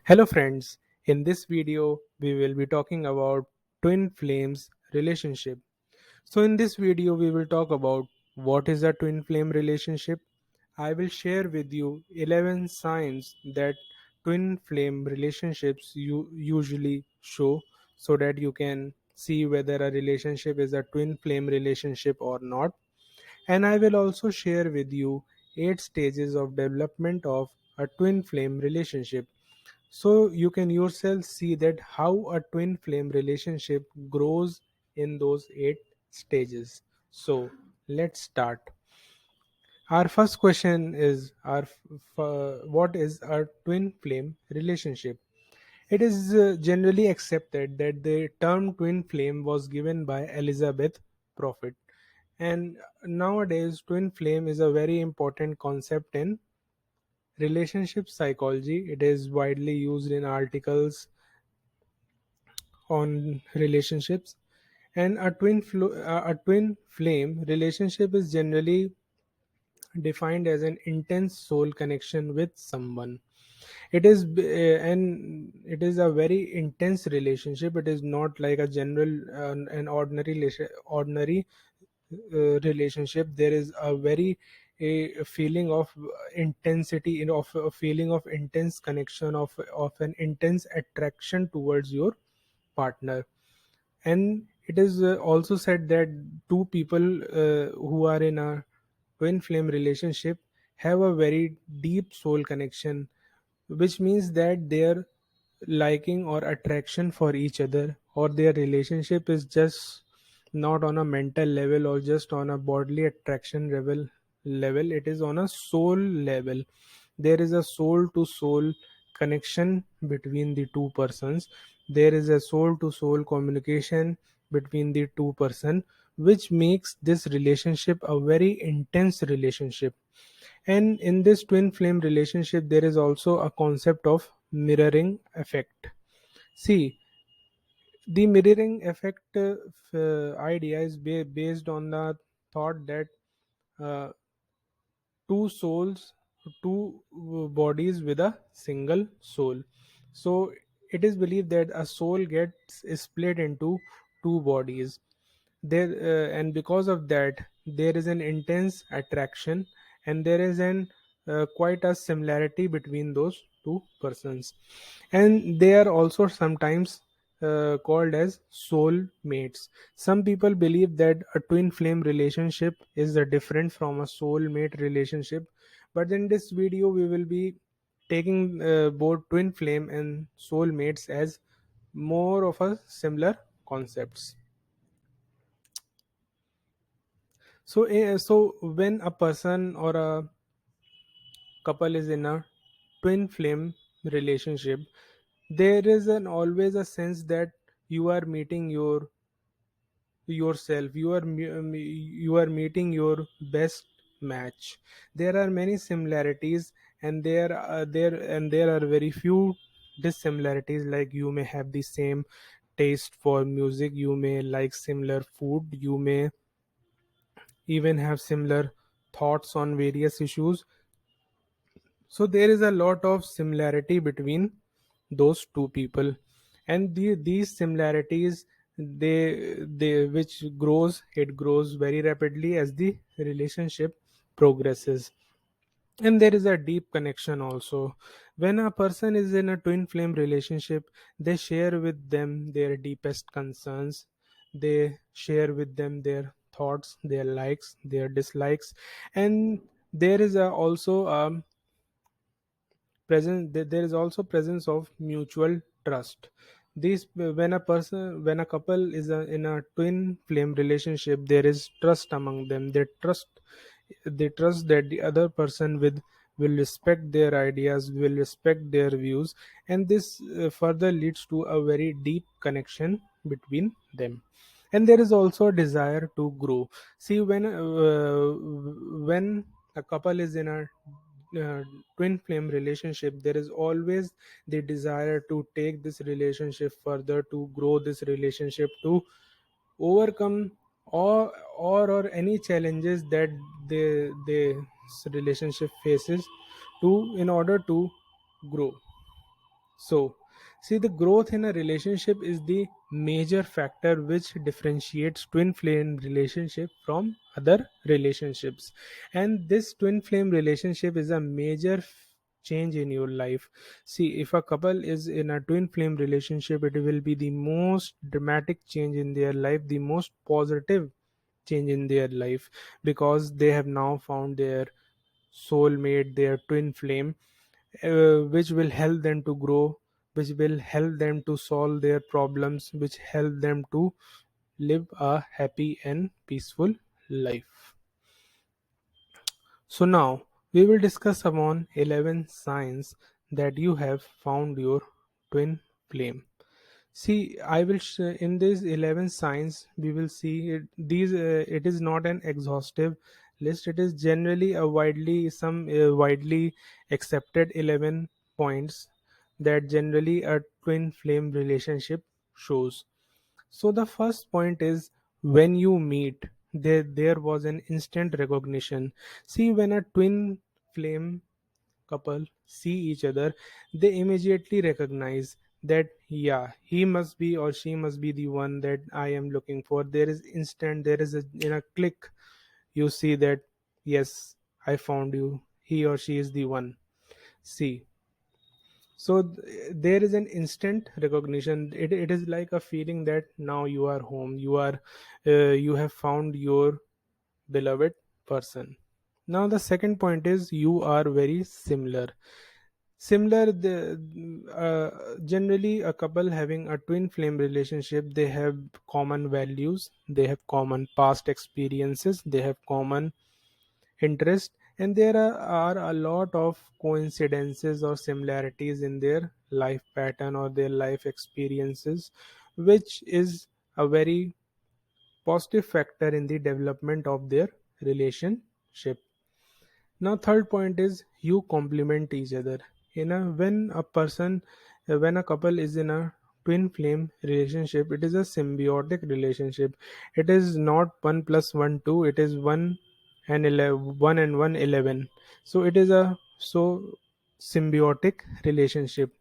Hello friends, in this video we will be talking about twin flames relationship. So in this video we will talk about what is a twin flame relationship. I will share with you 11 signs that twin flame relationships usually show so that you can see whether a relationship is a twin flame relationship or not. And I will also share with you 8 stages of development of a twin flame relationship so you can yourself see that how a twin flame relationship grows in those 8 stages. So let's start. Our first question is what is a twin flame relationship? It is generally accepted that the term twin flame was given by Elizabeth Prophet, and nowadays twin flame is a very important concept in relationship psychology. It is widely used in articles on relationships, and a twin flame relationship is generally defined as an intense soul connection with someone. It is a very intense relationship. It is not like a general an ordinary relationship. There is a very a feeling of intensity, of a feeling of intense connection, of an intense attraction towards your partner. And it is also said that two people who are in a twin flame relationship have a very deep soul connection, which means that their liking or attraction for each other, or their relationship, is just not on a mental level or just on a bodily attraction level. It is on a soul level. There is a soul to soul connection between the two persons. There is a soul to soul communication between the two person, which makes this relationship a very intense relationship. And in this twin flame relationship there is also a concept of mirroring effect. See, the mirroring effect idea is based on the thought that uh, two souls, two bodies with a single soul. So it is believed that a soul gets split into two bodies there, and because of that there is an intense attraction, and there is an quite a similarity between those two persons, and they are also sometimes called as soul mates. Some people believe that a twin flame relationship is different from a soul mate relationship, but in this video we will be taking both twin flame and soul mates as more of a similar concepts. So when a person or a couple is in a twin flame relationship, there is an always a sense that you are meeting yourself. You are meeting your best match. There are many similarities, and there are very few dissimilarities. Like you may have the same taste for music, you may like similar food, you may even have similar thoughts on various issues. So there is a lot of similarity between those two people, and these similarities, they which grows, it grows very rapidly as the relationship progresses. And there is a deep connection also. When a person is in a twin flame relationship, they share with them their deepest concerns, they share with them their thoughts, their likes, their dislikes, and there is also there is also presence of mutual trust. These when a couple is in a twin flame relationship, there is trust among them. They trust that the other person will respect their ideas, will respect their views, and this further leads to a very deep connection between them. And there is also a desire to grow. See, when a couple is in a uh, twin flame relationship, there is always the desire to take this relationship further, to grow this relationship, to overcome or any challenges that this relationship faces, to in order to grow. So, see, the growth in a relationship is the major factor which differentiates twin flame relationship from other relationships. And this twin flame relationship is a major change in your life. See, if a couple is in a twin flame relationship, it will be the most dramatic change in their life, the most positive change in their life, because they have now found their soulmate, their twin flame, which will help them to grow, which will help them to solve their problems, which help them to live a happy and peaceful life. So now we will discuss upon 11 signs that you have found your twin flame. See, I will in these 11 signs we will see it, these. It is not an exhaustive list. It is generally a widely accepted 11 points that generally a twin flame relationship shows. So the first point is, when you meet, there was an instant recognition. See, when a twin flame couple see each other, they immediately recognize that, yeah, he must be or she must be the one that I am looking for. There is instant, there is a in a click, you see that, yes, I found you. He or she is the one. See, so there is an instant recognition. It is like a feeling that now you are home. You have found your beloved person. Now the second point is, you are very similar. Generally a couple having a twin flame relationship, they have common values, they have common past experiences, they have common interest, and there are a lot of coincidences or similarities in their life pattern or their life experiences, which is a very positive factor in the development of their relationship. Now third point is, you complement each other. When a person, when a couple is in a twin flame relationship, it is a symbiotic relationship. It is not 1 plus 1 2, it is 1 and 11, 1 and 1 11. So it is a so symbiotic relationship.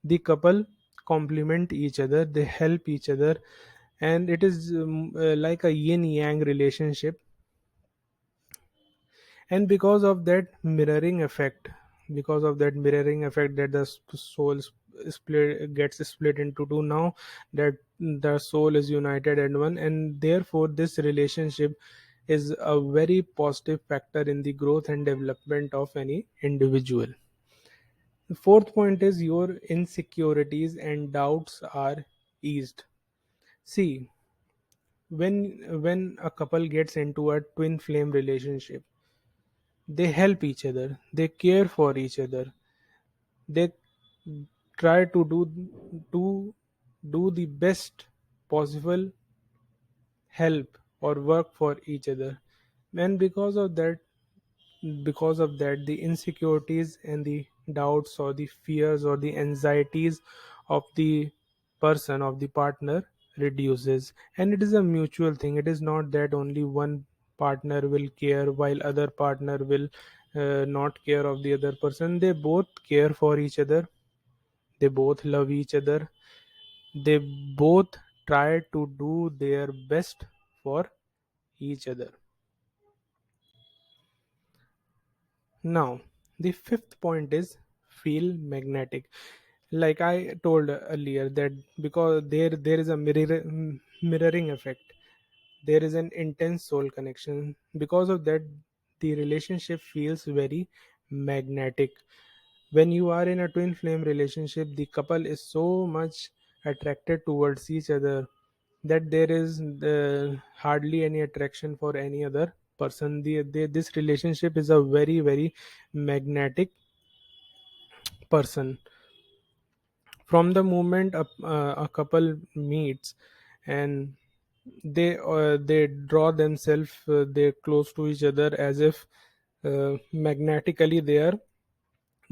The couple complement each other, they help each other, and it is like a yin yang relationship. And because of that mirroring effect, that the soul split gets split into two now, that the soul is united and one, and therefore this relationship is a very positive factor in the growth and development of any individual. The fourth point is, your insecurities and doubts are eased. See, when a couple gets into a twin flame relationship, they help each other, they care for each other, they try to do the best possible help or work for each other. And because of that, the insecurities and the doubts or the fears or the anxieties of the person, of the partner, reduces. And it is a mutual thing. It is not that only one partner will care while other partner will not care of the other person. They both care for each other, they both love each other, they both try to do their best for each other. Now, the fifth point is, feel magnetic. Like I told earlier, that because there is a mirroring effect, there is an intense soul connection. Because of that, the relationship feels very magnetic. When you are in a twin flame relationship, the couple is so much attracted towards each other that there is hardly any attraction for any other person. This relationship is a very very magnetic person. From the moment a couple meets, and they draw themselves, they close to each other, as if magnetically they are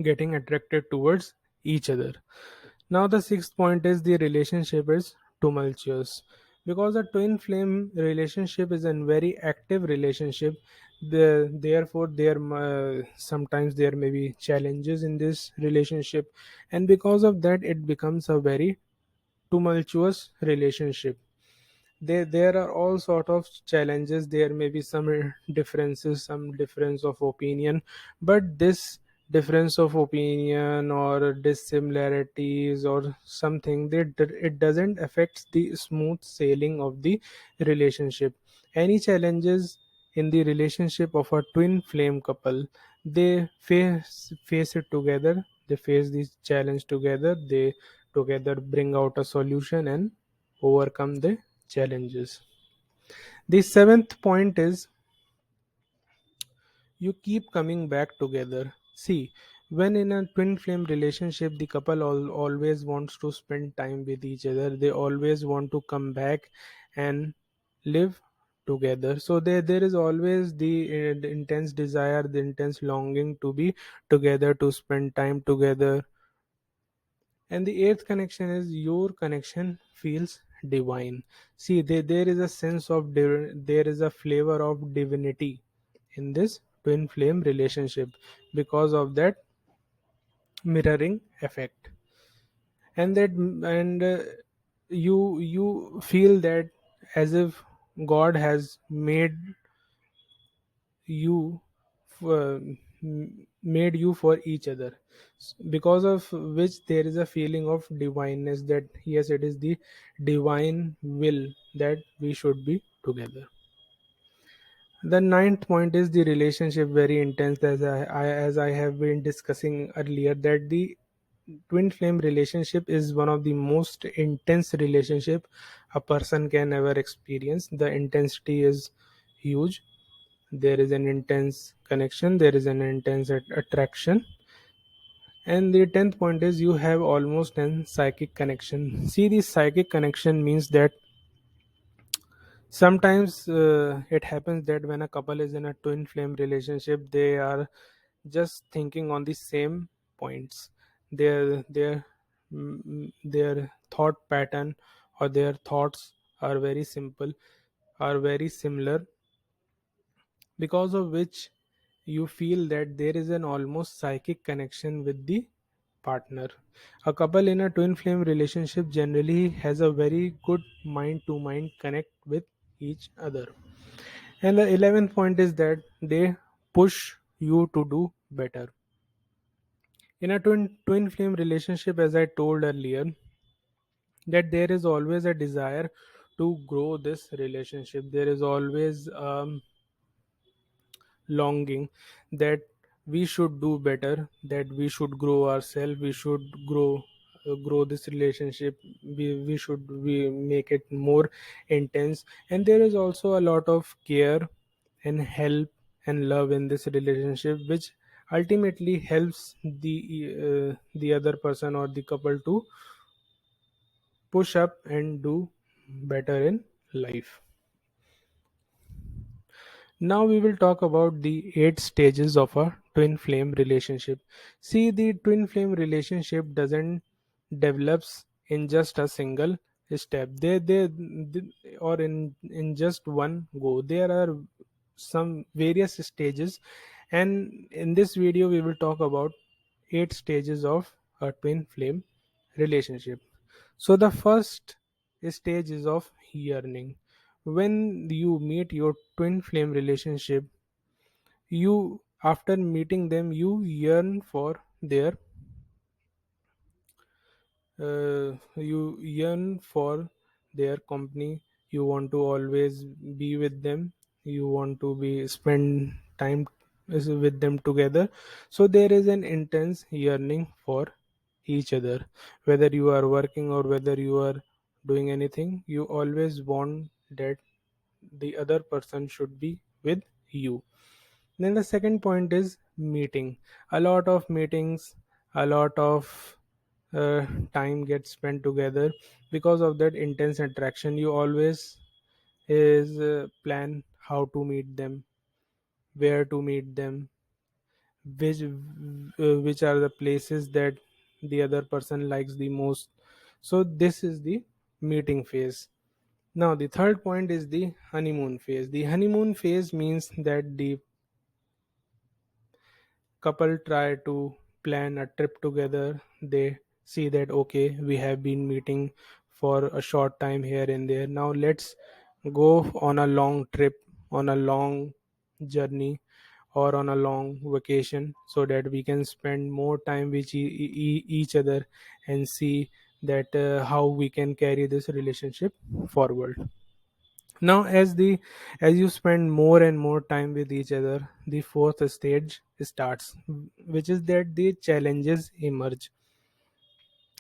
getting attracted towards each other. Now, the sixth point is, the relationship is tumultuous. Because a twin flame relationship is a very active relationship, Therefore sometimes there may be challenges in this relationship, and because of that it becomes a very tumultuous relationship. There are all sort of challenges. There may be some differences, some difference of opinion, but this difference of opinion or dissimilarities or something, it doesn't affect the smooth sailing of the relationship. Any challenges in the relationship of a twin flame couple, they face it together, they face this challenge together, they together bring out a solution and overcome the challenges. The seventh point is you keep coming back together. See, when in a twin flame relationship, the couple always wants to spend time with each other. They always want to come back and live together. So there is always the intense desire, the intense longing to be together, to spend time together. And the eighth connection is your connection feels divine. See, there is a sense of there is a flavor of divinity in this twin flame relationship because of that mirroring effect. And you feel that as if God has made you made you for each other, because of which there is a feeling of divineness, that yes, it is the divine will that we should be together. The ninth point is the relationship very intense, as I have been discussing earlier, that the twin flame relationship is one of the most intense relationship a person can ever experience. The intensity is huge. There is an intense connection, there is an intense attraction. And the 10th point is you have almost an psychic connection. See, the psychic connection means that sometimes it happens that when a couple is in a twin flame relationship, they are just thinking on the same points. Their thought pattern or their thoughts are very simple, are very similar, because of which you feel that there is an almost psychic connection with the partner. A couple in a twin flame relationship generally has a very good mind to mind connect with each other. And the 11th point is that they push you to do better. In a twin flame relationship, as I told earlier, that there is always a desire to grow this relationship. There is always longing that we should do better, that we should grow ourselves, we should grow this relationship, we should we make it more intense. And there is also a lot of care and help and love in this relationship, which ultimately helps the other person or the couple to push up and do better in life. Now we will talk about the 8 stages of a twin flame relationship. See, the twin flame relationship doesn't develops in just a single step. Or in just one go. There are some various stages, and in this video we will talk about 8 stages of a twin flame relationship. So the first stage is of yearning. When you meet your twin flame relationship, you after meeting them you yearn for their you yearn for their company. You want to always be with them. You want to be spend time with them together. So there is an intense yearning for each other. Whether you are working or whether you are doing anything, you always want that the other person should be with you. Then the second point is meeting. A lot of meetings, a lot of uh, time gets spent together. Because of that intense attraction, you always is plan how to meet them, where to meet them, which are the places that the other person likes the most. So this is the meeting phase. Now the third point is the honeymoon phase. The honeymoon phase means that the couple try to plan a trip together. They see that okay, we have been meeting for a short time here and there. Now let's go on a long trip, on a long journey, or on a long vacation, so that we can spend more time with each other and see that how we can carry this relationship forward. Now as you spend more and more time with each other, the fourth stage starts, which is that the challenges emerge.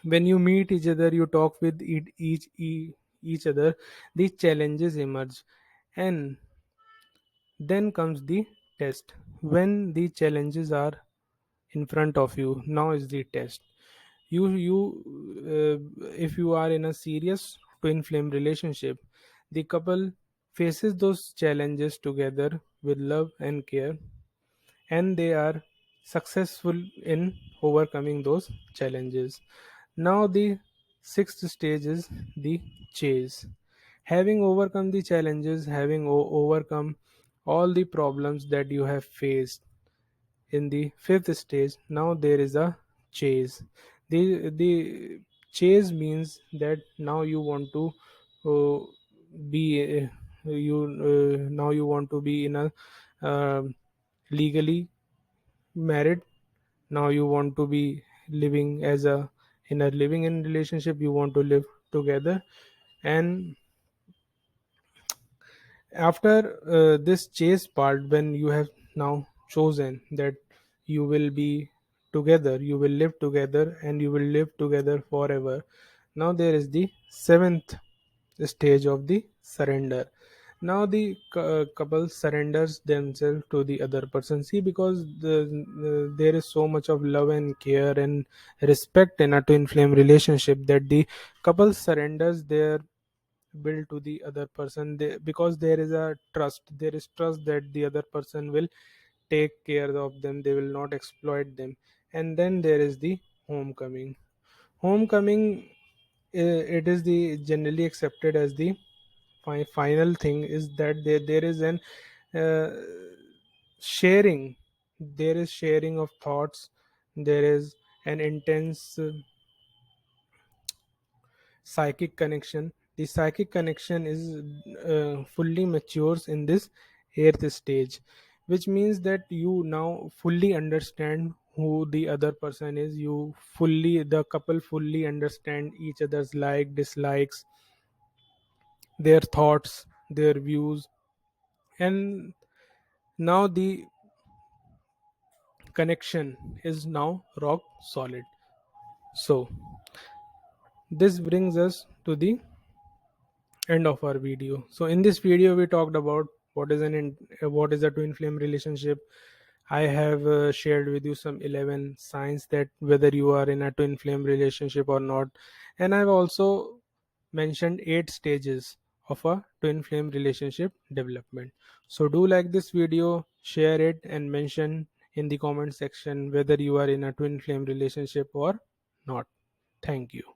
When you meet each other, you talk with each other, the challenges emerge. And then comes the test. When the challenges are in front of you, now is the test. If you are in a serious twin flame relationship, the couple faces those challenges together with love and care, and they are successful in overcoming those challenges. Now the sixth stage is the chase. Having overcome the challenges, having overcome all the problems that you have faced in the fifth stage, now there is a chase. The chase means that now you want to uh, be you now you want to be in a legally married. Now you want to be living as a in a living in relationship, you want to live together. And after this chase part, when you have now chosen that you will be together, you will live together, and you will live together forever, now there is the seventh stage of the surrender. Now the couple surrenders themselves to the other person. See, because there is so much of love and care and respect in a twin flame relationship, that the couple surrenders their will to the other person. Because there is a trust, there is trust that the other person will take care of them, they will not exploit them. And then there is the homecoming. Homecoming, it is the generally accepted as the final thing, is that there is an uh, sharing, there is sharing of thoughts, there is an intense psychic connection. The psychic connection is fully matures in this eighth stage, which means that you now fully understand who the other person is. The couple fully understand each other's like dislikes, their thoughts, their views. And now the connection is now rock solid. So this brings us to the end of our video. So in this video we talked about what is a twin flame relationship. I have shared with you some 11 signs that whether you are in a twin flame relationship or not, and I've also mentioned 8 stages of a twin flame relationship development. So do like this video, share it, and mention in the comment section whether you are in a twin flame relationship or not. Thank you.